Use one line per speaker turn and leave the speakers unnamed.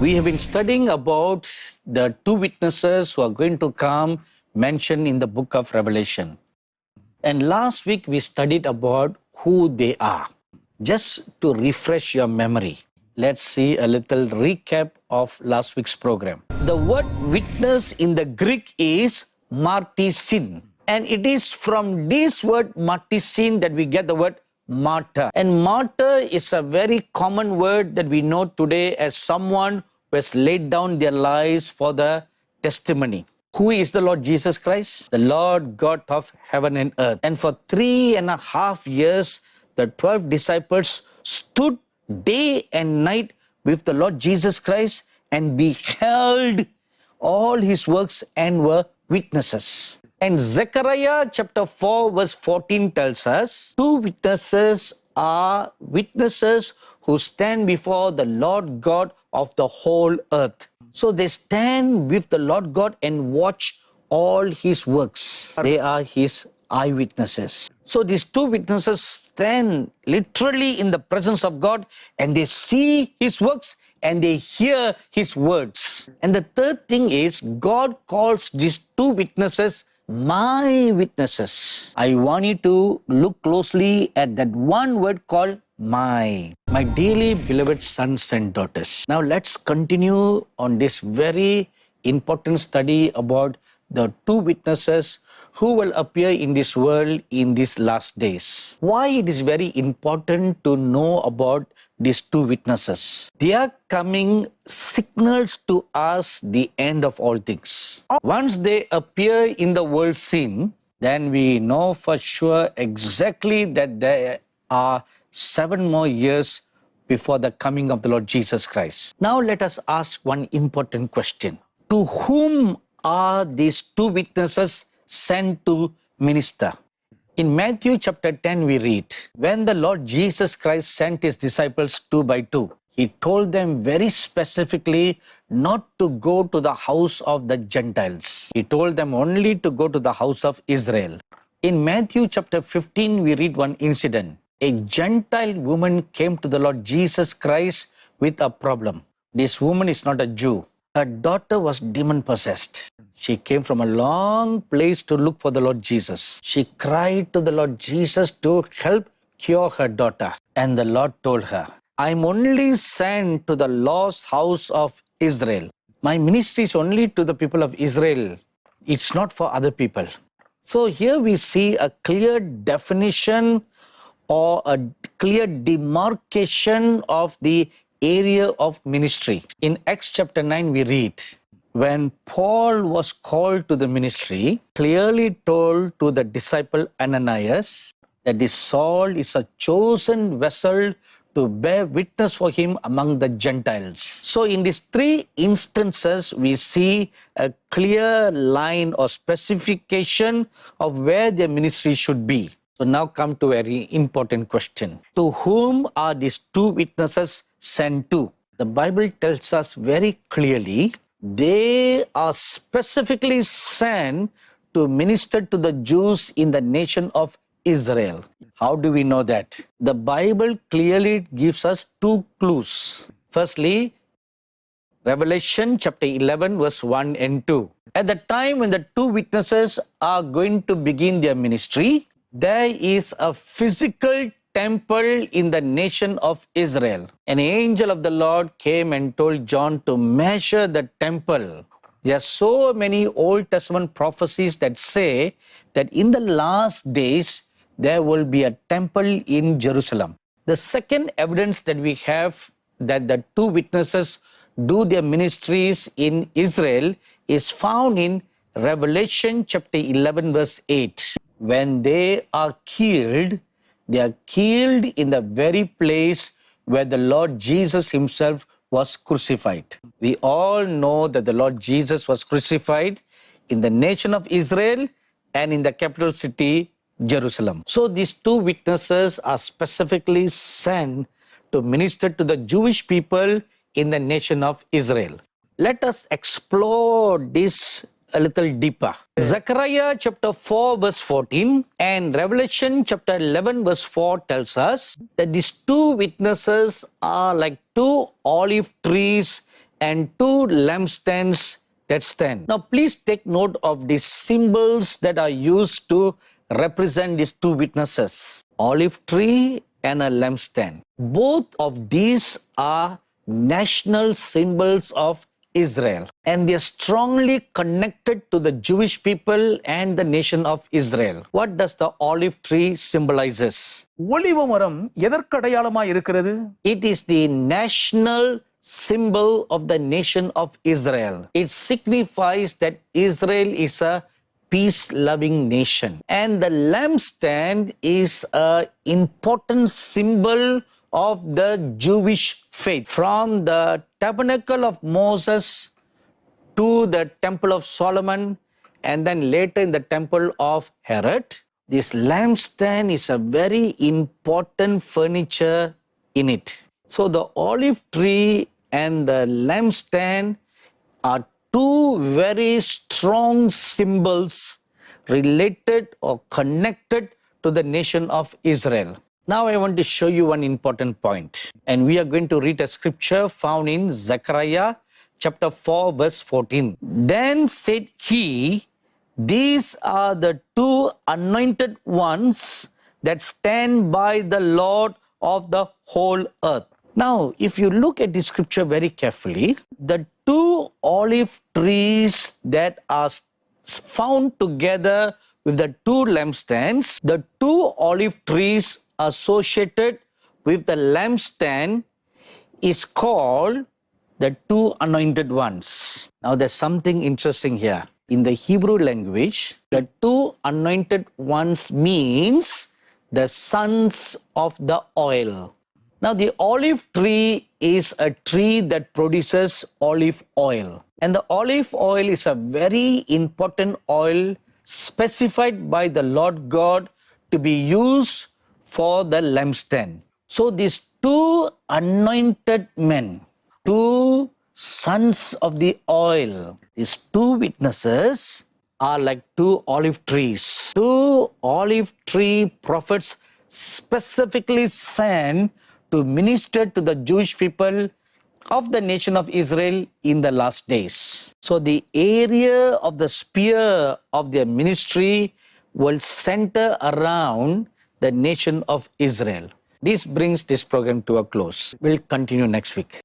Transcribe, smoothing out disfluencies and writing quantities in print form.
We have been studying about the two witnesses who are going to come mentioned in the book of Revelation. And last week we studied about who they are. Just to refresh your memory, let's see a little recap of last week's program. The word witness in the Greek is martysin. And it is from this word martysin that we get the word martyr. And martyr is a very common word that we know today as someone who has laid down their lives for the testimony. Who is the Lord Jesus Christ? The Lord God of heaven and earth. And for 3.5 years, the 12 disciples stood day and night with the Lord Jesus Christ and beheld all his works and were witnesses. And Zechariah chapter 4 verse 14 tells us, two witnesses are witnesses who stand before the Lord God of the whole earth. So they stand with the Lord God and watch all his works. They are his eyewitnesses. So these two witnesses stand literally in the presence of God and they see his works and they hear his words. And the third thing is God calls these two witnesses my witnesses. I want you to look closely at that one word called my dearly beloved sons and daughters. Now let's continue on this very important study about the two witnesses who will appear in this world in these last days. Why it is very important to know about these two witnesses? They are coming signals to us the end of all things. Once they appear in the world scene, then we know for sure exactly that there are 7 more years before the coming of the Lord Jesus Christ. Now let us ask one important question. To whom are these two witnesses sent to minister? In Matthew chapter 10 we read, when the Lord Jesus Christ sent his disciples 2 by 2, he told them very specifically not to go to the house of the Gentiles. He told them only to go to the house of Israel. In Matthew chapter 15 we read one incident. A Gentile woman came to the Lord Jesus Christ with a problem. This woman is not a Jew. Her daughter was demon-possessed. She came from a long place to look for the Lord Jesus. She cried to the Lord Jesus to help cure her daughter. And the Lord told her, I am only sent to the lost house of Israel. My ministry is only to the people of Israel. It's not for other people. So here we see a clear definition or a clear demarcation of the area of ministry. In Acts chapter 9 we read, when Paul was called to the ministry, clearly told to the disciple Ananias that this Saul is a chosen vessel to bear witness for him among the Gentiles. So in these 3 instances, we see a clear line or specification of where their ministry should be. So now come to a very important question. To whom are these two witnesses sent to? The Bible tells us very clearly they are specifically sent to minister to the Jews in the nation of Israel. How do we know that? The Bible clearly gives us 2 clues. Firstly, Revelation chapter 11 verse 1 and 2. At the time when the two witnesses are going to begin their ministry, there is a physical temple in the nation of Israel. An angel of the Lord came and told John to measure the temple. There are so many Old Testament prophecies that say that in the last days, there will be a temple in Jerusalem. The second evidence that we have that the two witnesses do their ministries in Israel is found in Revelation chapter 11 verse 8. When they are killed in the very place where the Lord Jesus himself was crucified. We all know that the Lord Jesus was crucified in the nation of Israel and in the capital city, Jerusalem. So these two witnesses are specifically sent to minister to the Jewish people in the nation of Israel. Let us explore this a little deeper. Zechariah chapter 4 verse 14 and Revelation chapter 11 verse 4 tells us that these two witnesses are like 2 olive trees and two lampstands that stand. Now, please take note of the symbols that are used to represent these two witnesses: olive tree and a lampstand. Both of these are national symbols of Israel, and they are strongly connected to the Jewish people and the nation of Israel. What does the olive tree symbolizes?
ஒலிவ மரம் எதற்கு அடையாளமாய் இருக்கிறது?
It is the national symbol of the nation of Israel. It signifies that Israel is a peace-loving nation. And the lampstand is an important symbol of the Jewish faith. From the tabernacle of Moses to the temple of Solomon, and then later in the temple of Herod, this lampstand is a very important furniture in it. So the olive tree and the lampstand are two very strong symbols related or connected to the nation of Israel. Now I want to show you one important point. And we are going to read a scripture found in Zechariah chapter 4 verse 14. Then said he, these are the two anointed ones that stand by the Lord of the whole earth. Now, if you look at the scripture very carefully, the two olive trees that are found together with the two lampstands, the two olive trees associated with the lampstand is called the two anointed ones. Now, there's something interesting here. In the Hebrew language, the two anointed ones means the sons of the oil. Now, the olive tree is a tree that produces olive oil. And the olive oil is a very important oil specified by the Lord God to be used for the lampstand. So, these two anointed men, two sons of the oil, these two witnesses are like two olive trees. Two olive tree prophets specifically sent to minister to the Jewish people of the nation of Israel in the last days. So the area of the sphere of their ministry will center around the nation of Israel. This brings this program to a close. We'll continue next week.